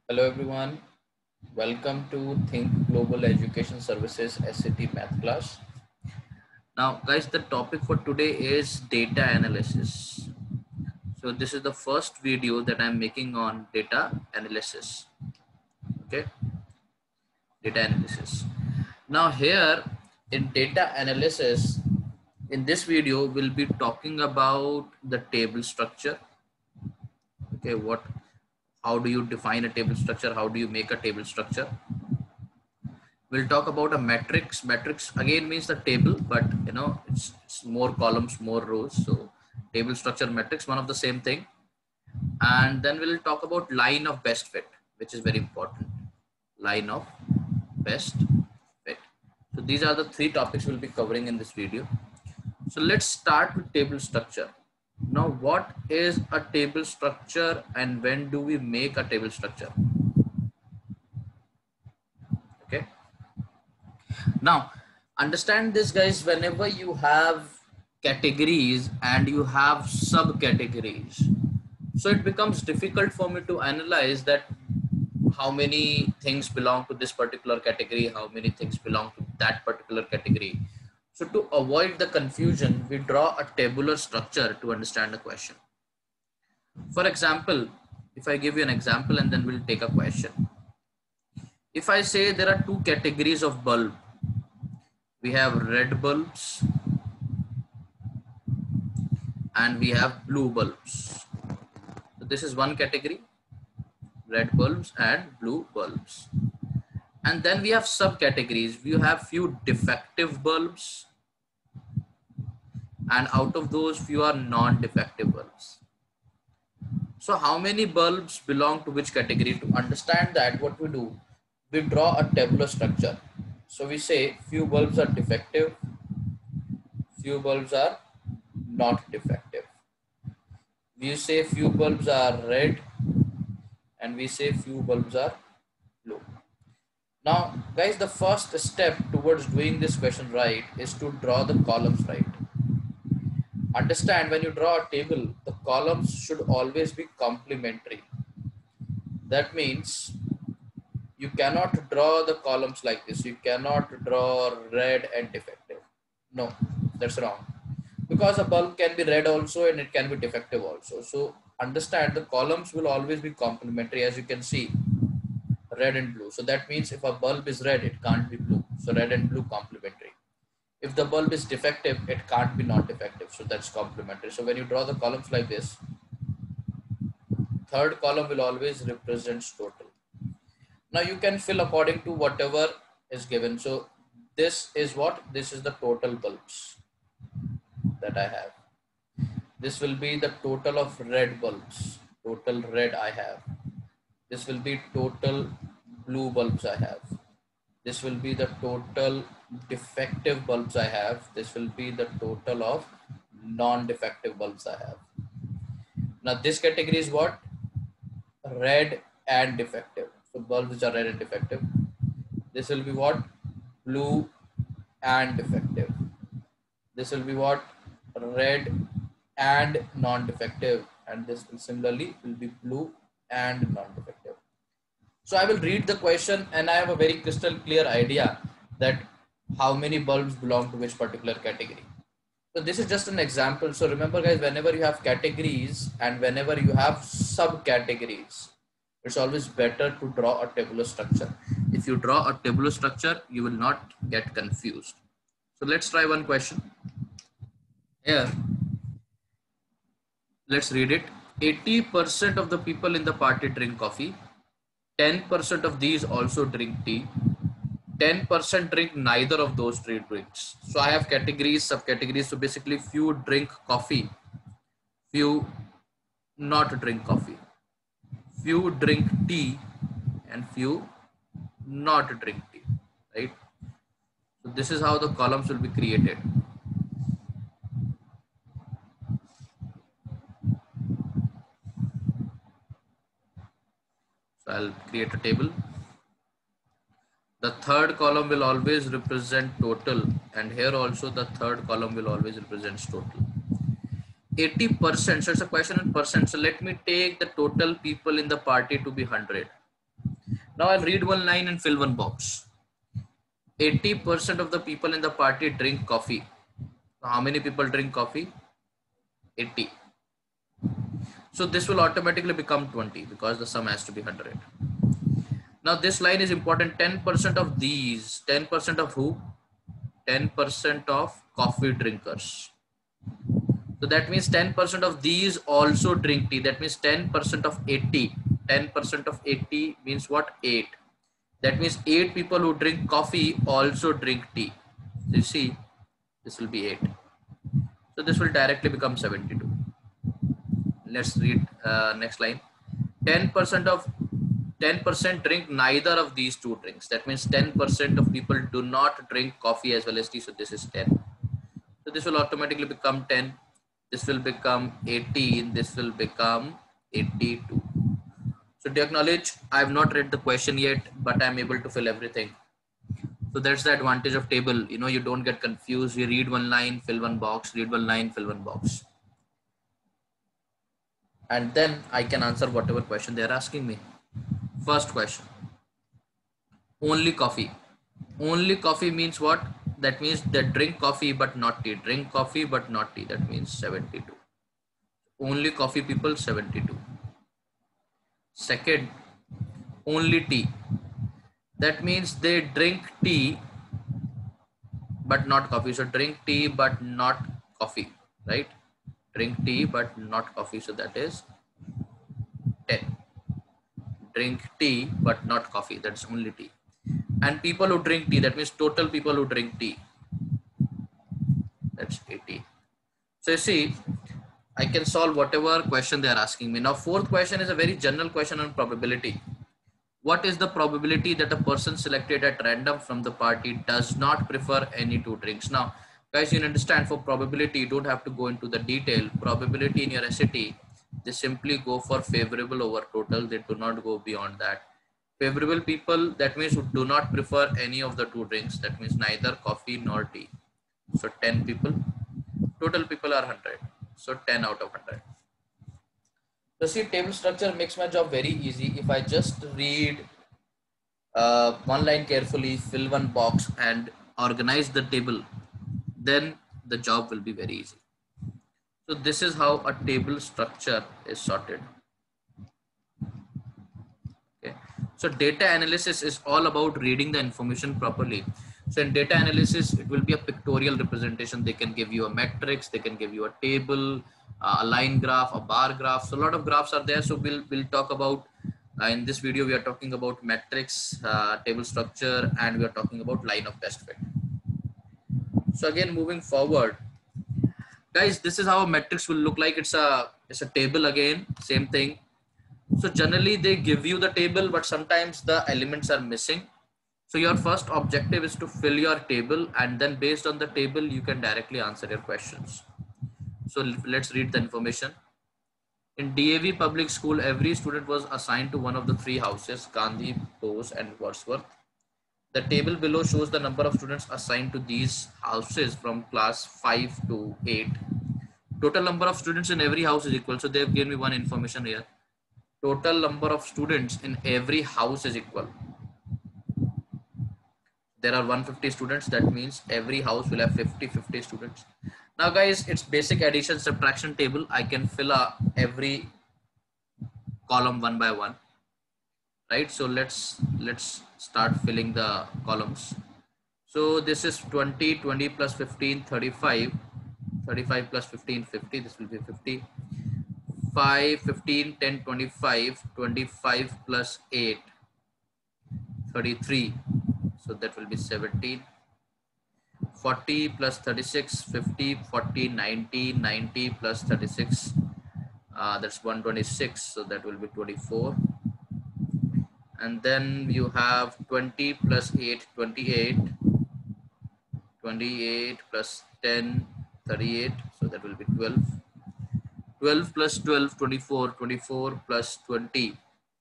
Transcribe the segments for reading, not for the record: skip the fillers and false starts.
Hello everyone, welcome to Think Global Education Services SCT Math class. Now guys, the topic for today is data analysis. So this is the first video that I'm making on data analysis. Okay, data analysis. Now here in data analysis, in this video we'll be talking about the table structure. Okay, how do you define a table structure? How do you make a table structure? We'll talk about a matrix. Matrix again means the table, but it's more columns, more rows. So table structure, matrix, one of the same thing. And then we'll talk about line of best fit, which is very important. Line of best fit. So these are the three topics we'll be covering in this video. So let's start with table structure. Now, what is a table structure and when do we make a table structure? Okay. Now, understand this guys, whenever you have categories and you have subcategories, so it becomes difficult for me to analyze that how many things belong to this particular category, how many things belong to that particular category. So to avoid the confusion, we draw a tabular structure to understand the question. For example, if I give you an example and then we'll take a question. If I say there are two categories of bulb, we have red bulbs and we have blue bulbs. So this is one category, red bulbs and blue bulbs. And then we have subcategories. We have few defective bulbs and out of those few are non-defective bulbs. So how many bulbs belong to which category? To understand that, what we do, we draw a tabular structure. So we say few bulbs are defective, few bulbs are not defective. We say few bulbs are red and we say few bulbs are blue. Now guys, the first step towards doing this question right is to draw the columns right. Understand, when you draw a table, the columns should always be complementary. That means you cannot draw the columns like this. You cannot draw red and defective. No, that's wrong. Because a bulb can be red also and it can be defective also. So understand, the columns will always be complementary, as you can see, red and blue. So that means if a bulb is red, it can't be blue. So red and blue complementary. If the bulb is defective, it can't be not defective. So that's complementary. So when you draw the columns like this, third column will always represent total. Now you can fill according to whatever is given. So this is what? This is the total bulbs that I have. This will be the total of red bulbs. Total red I have. This will be total blue bulbs I have. This will be the total defective bulbs I have. This will be the total of non-defective bulbs I have. Now this category is what? Red and defective. So bulbs which are red and defective. This will be what? Blue and defective. This will be what? Red and non-defective. And this will similarly will be blue and non-defective. So I will read the question and I have a very crystal clear idea that how many bulbs belong to which particular category. So this is just an example. So remember guys, whenever you have categories and whenever you have subcategories, it's always better to draw a tabular structure. If you draw a tabular structure, you will not get confused. So let's try one question. Here, let's read it. 80% of the people in the party drink coffee. 10% of these also drink tea. 10% drink neither of those three drinks. So I have categories, subcategories. So basically few drink coffee, few not drink coffee, few drink tea and few not drink tea, right? So this is how the columns will be created. So I'll create a table. The third column will always represent total, and here also the third column will always represent total. 80%, so it's a question in percent. So let me take the total people in the party to be 100. Now I'll read one line and fill one box. 80% of the people in the party drink coffee. Now, how many people drink coffee? 80. So this will automatically become 20 because the sum has to be 100. Now this line is important. 10% of these, 10% of who? 10% of coffee drinkers. So that means 10% of these also drink tea. That means 10% of 80. 10% of 80 means what? 8. That means 8 people who drink coffee also drink tea. So you see, this will be 8. So this will directly become 72. Let's read next line. 10% drink neither of these two drinks. That means 10% of people do not drink coffee as well as tea. So this is 10. So this will automatically become 10. This will become 18. This will become 82. So do you acknowledge I have not read the question yet, but I am able to fill everything. So that's the advantage of table. You know, you don't get confused. You read one line, fill one box, read one line, fill one box. And then I can answer whatever question they are asking me. First question. Only coffee. Only coffee means what? That means they drink coffee but not tea. Drink coffee but not tea. That means 72. Only coffee people, 72. Second, only tea. That means they drink tea but not coffee. So drink tea but not coffee, right? Drink tea but not coffee. So that is 10. Drink tea but not coffee. That's only tea. And people who drink tea, that means total people who drink tea. That's 80. So you see, I can solve whatever question they are asking me. Now, fourth question is a very general question on probability. What is the probability that a person selected at random from the party does not prefer any two drinks? Now, guys, you understand for probability, you don't have to go into the detail. Probability in your SAT, they simply go for favorable over total. They do not go beyond that. Favorable people, that means who do not prefer any of the two drinks. That means neither coffee nor tea. So 10 people. Total people are 100. So 10 out of 100. So see, table structure makes my job very easy. If I just read one line carefully, fill one box and organize the table, then the job will be very easy. So this is how a table structure is sorted. Okay. So data analysis is all about reading the information properly. So in data analysis, it will be a pictorial representation. They can give you a matrix, they can give you a table, a line graph, a bar graph. So a lot of graphs are there. So we'll talk about in this video, we are talking about matrix, table structure, and we are talking about line of best fit. So again, moving forward, guys, this is how a matrix will look like. It's a table again, same thing. So generally they give you the table, but sometimes the elements are missing. So your first objective is to fill your table, and then based on the table, you can directly answer your questions. So let's read the information. In DAV public school, every student was assigned to one of the three houses, Gandhi, Bose and Wordsworth. The table below shows the number of students assigned to these houses from class 5 to 8. Total number of students in every house is equal. So they've given me one information here. Total number of students in every house is equal. There are 150 students. That means every house will have 50 students. Now guys, it's basic addition subtraction table. I can fill every column one by one, right? So let's start filling the columns. So this is 20 plus 15, 35 plus 15, 50. This will be 50. 5, 15, 10, 25 plus 8, 33. So that will be 17. 40 plus 36, 50, 40, 90, 90 plus 36. That's 126. So that will be 24. And then you have 20 plus 8, 28. 28 plus 10, 38. So that will be 12. 12 plus 12, 24. 24 plus 20,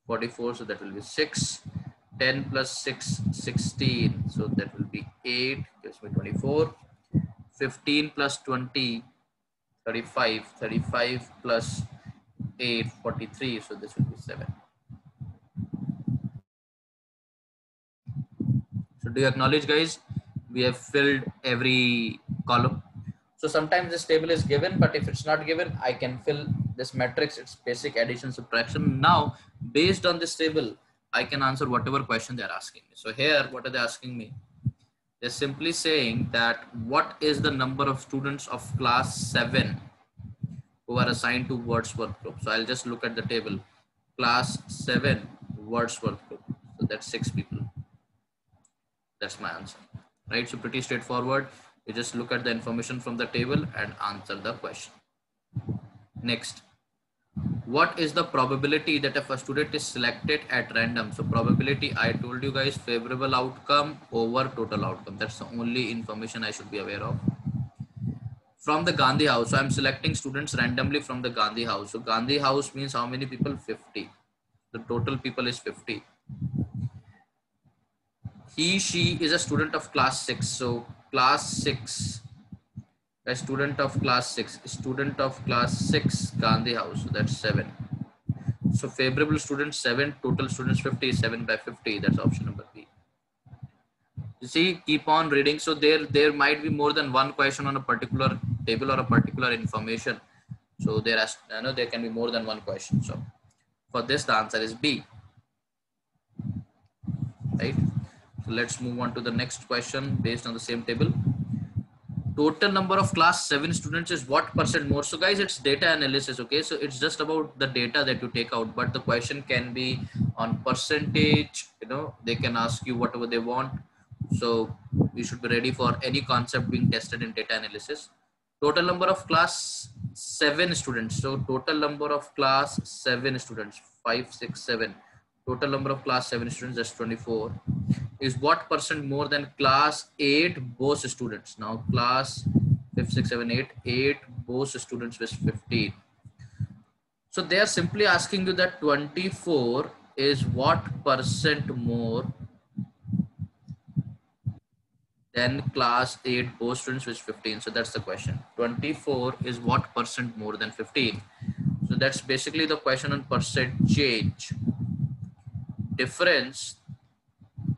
44. So that will be 6. 10 plus 6, 16. So that will be 8, gives me 24. 15 plus 20, 35. 35 plus 8, 43. So this will be 7. So do you acknowledge, guys? We have filled every column. So sometimes this table is given, but if it's not given, I can fill this matrix. It's basic addition, subtraction. Now, based on this table, I can answer whatever question they're asking me. So here, what are they asking me? They're simply saying that what is the number of students of class 7 who are assigned to Wordsworth group? So I'll just look at the table. Class 7 Wordsworth group. So that's 6 people. That's my answer, right? So pretty straightforward. You just look at the information from the table and answer the question. Next, what is the probability that if a student is selected at random? So probability, I told you guys, favorable outcome over total outcome. That's the only information I should be aware of. From the Gandhi house, so I'm selecting students randomly from the Gandhi house. So Gandhi house means how many people? 50. The total people is 50. She is a student of class 6. So class 6, a student of class 6, Gandhi house. So that's 7. So favorable students 7, total students 50, 7 by 50. That's option number B. You see, keep on reading. So there might be more than one question on a particular table or a particular information. So there can be more than one question. So for this, the answer is B. Right? So let's move on to the next question based on the same table. Total number of class 7 students is what percent more? So guys, it's data analysis. Okay, so it's just about the data that you take out, but the question can be on percentage. They can ask you whatever they want. So you should be ready for any concept being tested in data analysis. Total number of class 7 students. So total number of class 7 students, 5, 6, 7. Total number of class 7 students is 24. Is what percent more than class 8 both students? Now class 5, 6, 7, 8 both students with 15. So they are simply asking you that 24 is what percent more than class 8 both students with 15. So that's the question. 24 is what percent more than 15? So that's basically the question on percent change. Difference.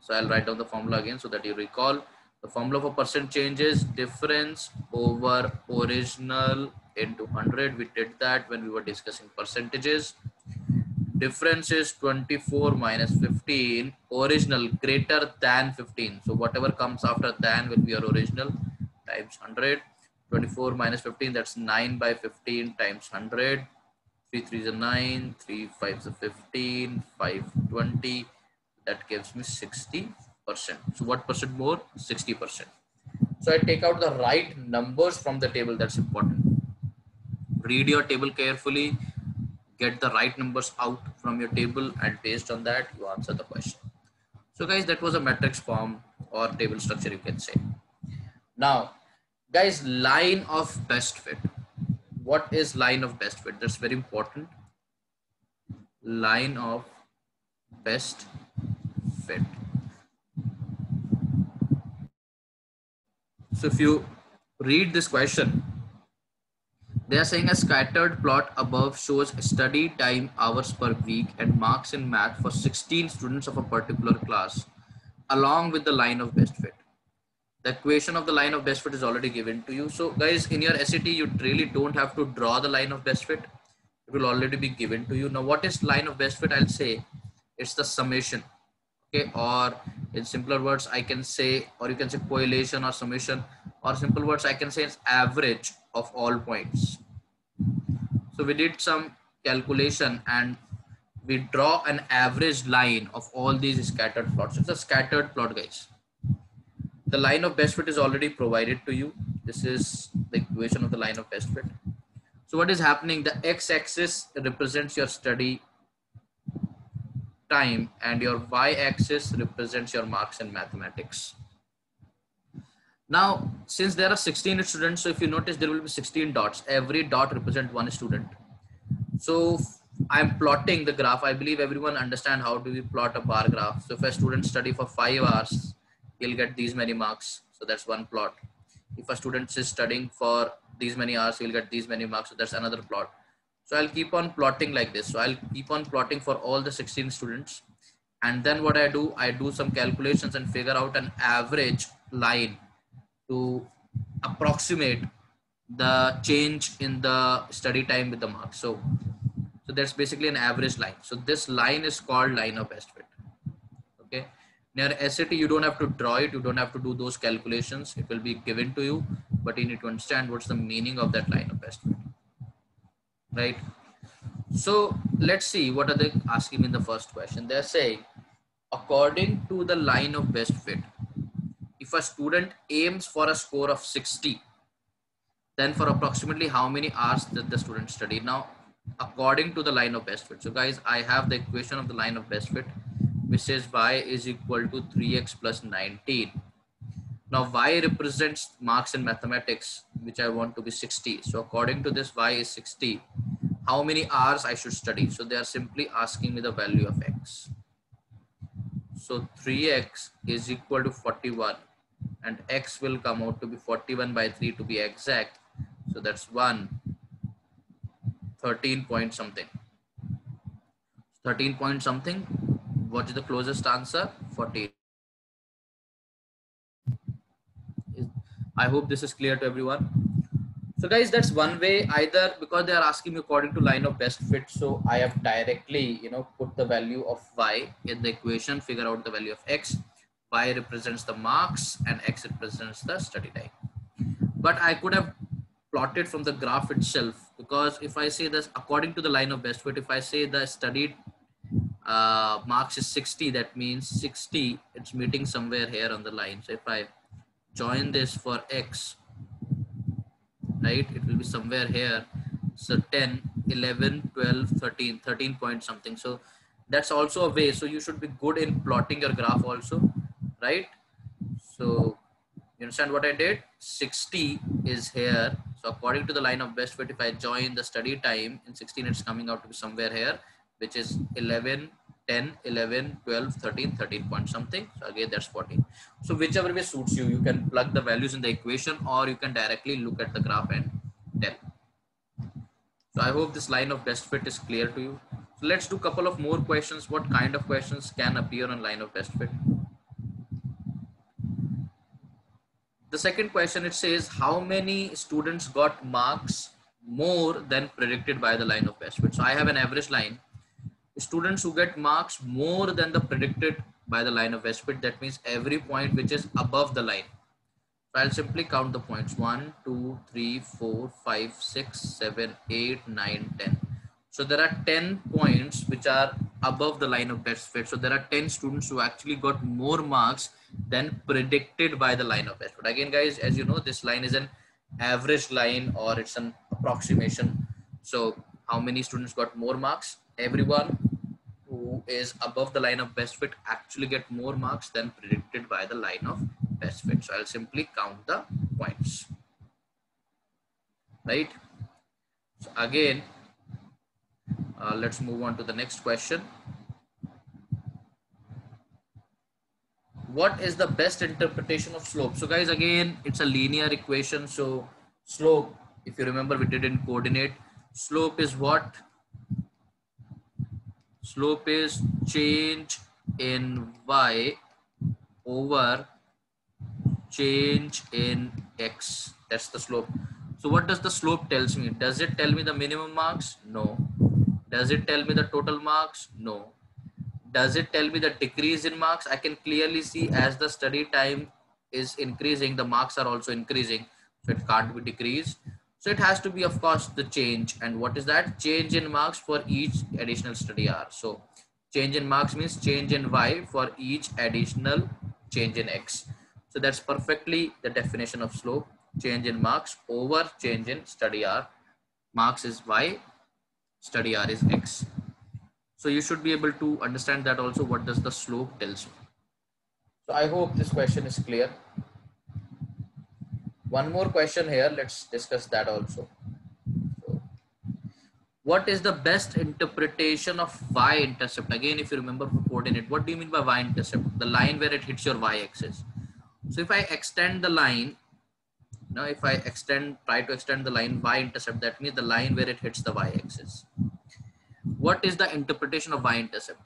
So I'll write down the formula again so that you recall. The formula for percent change is difference over original into 100. We did that when we were discussing percentages. Difference is 24 minus 15. Original greater than 15. So whatever comes after than will be your original times 100. 24 minus 15, that's 9 by 15 times 100. 3 3 is a 9. 3 5 is a 15. 5 20. That gives me 60%. So what percent more? 60%. So I take out the right numbers from the table. That's important. Read your table carefully, get the right numbers out from your table, and based on that you answer the question. So guys, that was a matrix form or table structure, you can say. Now guys, line of best fit. What is line of best fit? That's very important. Line of best fit. So if you read this question, they are saying a scattered plot above shows study time hours per week and marks in math for 16 students of a particular class along with the line of best fit. The equation of the line of best fit is already given to you. So guys, in your SAT, you really don't have to draw the line of best fit. It will already be given to you. Now, what is line of best fit? I'll say it's the summation. Okay, or in simpler words, I can say, or you can say correlation or summation, or simple words, I can say it's average of all points. So we did some calculation and we draw an average line of all these scattered plots. It's a scattered plot, guys. The line of best fit is already provided to you. This is the equation of the line of best fit. So what is happening? The x-axis represents your study time and your y-axis represents your marks in mathematics. Now, since there are 16 students, so if you notice, there will be 16 dots. Every dot represents one student. So I'm plotting the graph. I believe everyone understand how do we plot a bar graph. So if a student study for 5 hours, he'll get these many marks. So that's one plot. If a student is studying for these many hours, he'll get these many marks. So that's another plot. So I'll keep on plotting like this. So I'll keep on plotting for all the 16 students. And then what I do some calculations and figure out an average line to approximate the change in the study time with the marks. So that's basically an average line. So this line is called line of best fit. Okay. Near SAT, you don't have to draw it. You don't have to do those calculations. It will be given to you, but you need to understand what's the meaning of that line of best fit, right? So let's see what are they asking in the first question. They're saying, according to the line of best fit, if a student aims for a score of 60, then for approximately how many hours did the student study? Now, according to the line of best fit. So guys, I have the equation of the line of best fit, which says y is equal to 3x plus 19. Now, y represents marks in mathematics, which I want to be 60. So according to this, y is 60. How many hours I should study? So they are simply asking me the value of x. So 3x is equal to 41, and x will come out to be 41 by 3 to be exact. So that's 13 point something. 13 point something. What is the closest answer? 14. I hope this is clear to everyone. So guys, that's one way, either because they are asking me according to line of best fit. So I have directly, put the value of y in the equation, figure out the value of x. Y represents the marks and x represents the study time. But I could have plotted from the graph itself, because if I say this according to the line of best fit, if I say the studied marks is 60, that means 60, it's meeting somewhere here on the line. So if I join this for x, right, it will be somewhere here. So 10, 11, 12, 13 point something. So that's also a way. So you should be good in plotting your graph also, right? So you understand what I did? 60 is here. So according to the line of best fit, if I join the study time in 16, it's coming out to be somewhere here, which is 11, 10, 11, 12, 13 point something. So again, that's 14. So whichever way suits you, you can plug the values in the equation, or you can directly look at the graph and tell. So I hope this line of best fit is clear to you. So let's do a couple of more questions. What kind of questions can appear on line of best fit? The second question, it says, how many students got marks more than predicted by the line of best fit? So I have an average line. Students who get marks more than the predicted by the line of best fit, that means every point which is above the line. So I'll simply count the points: 1, 2, 3, 4, 5, 6, 7, 8, 9, 10. So there are 10 points which are above the line of best fit. So there are 10 students who actually got more marks than predicted by the line of best fit. Again, guys, as you know, this line is an average line, or it's an approximation. So how many students got more marks? Everyone who is above the line of best fit actually get more marks than predicted by the line of best fit. So I'll simply count the points, right? So again, let's move on to the next question. What is the best interpretation of slope? So guys, again, it's a linear equation. So slope, if you remember, we did in coordinate. Slope is what? Slope is change in y over change in x. That's the slope. So what does the slope tells me? Does it tell me the minimum marks? No. Does it tell me the total marks? No. Does it tell me the decrease in marks? I can clearly see as the study time is increasing, the marks are also increasing. So it can't be decreased. So it has to be, of course, the change. And what is that? Change in marks for each additional study hour. So change in marks means change in y for each additional change in x. So that's perfectly the definition of slope. Change in marks over change in study hour. Marks is y, study hour is x. So you should be able to understand that also. What does the slope tells you? So I hope this question is clear. One more question here. Let's discuss that also. So, what is the best interpretation of y-intercept? Again, if you remember for coordinate, what do you mean by y-intercept? The line where it hits your y-axis. So if I extend the line, now if I try to extend the line y-intercept, that means the line where it hits the y-axis. What is the interpretation of y-intercept?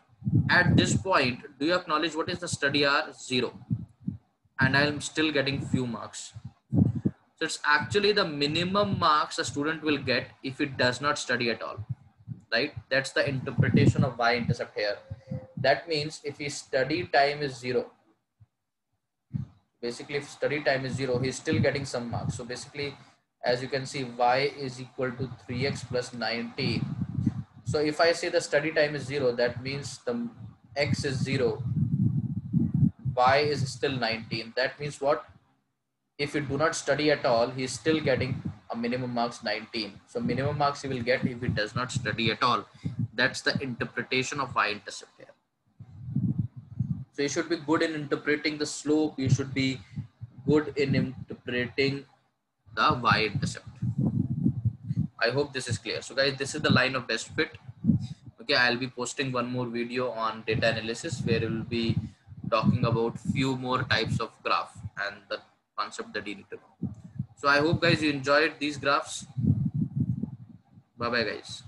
At this point, do you acknowledge what is the study hour? 0. And I'm still getting few marks. So it's actually the minimum marks a student will get if it does not study at all, right? That's the interpretation of y-intercept here. That means if his study time is 0, basically if study time is 0, he's still getting some marks. So basically, as you can see, y is equal to 3x plus 19. So if I say the study time is 0, that means the x is 0, y is still 19. That means what? If you do not study at all, he is still getting a minimum marks 19. So minimum marks he will get if he does not study at all. That's the interpretation of y-intercept here. So you should be good in interpreting the slope. You should be good in interpreting the y-intercept. I hope this is clear. So guys, this is the line of best fit. Okay, I'll be posting one more video on data analysis where we will be talking about few more types of graph and the concept that you need to know. So I hope guys you enjoyed these graphs. Bye bye guys.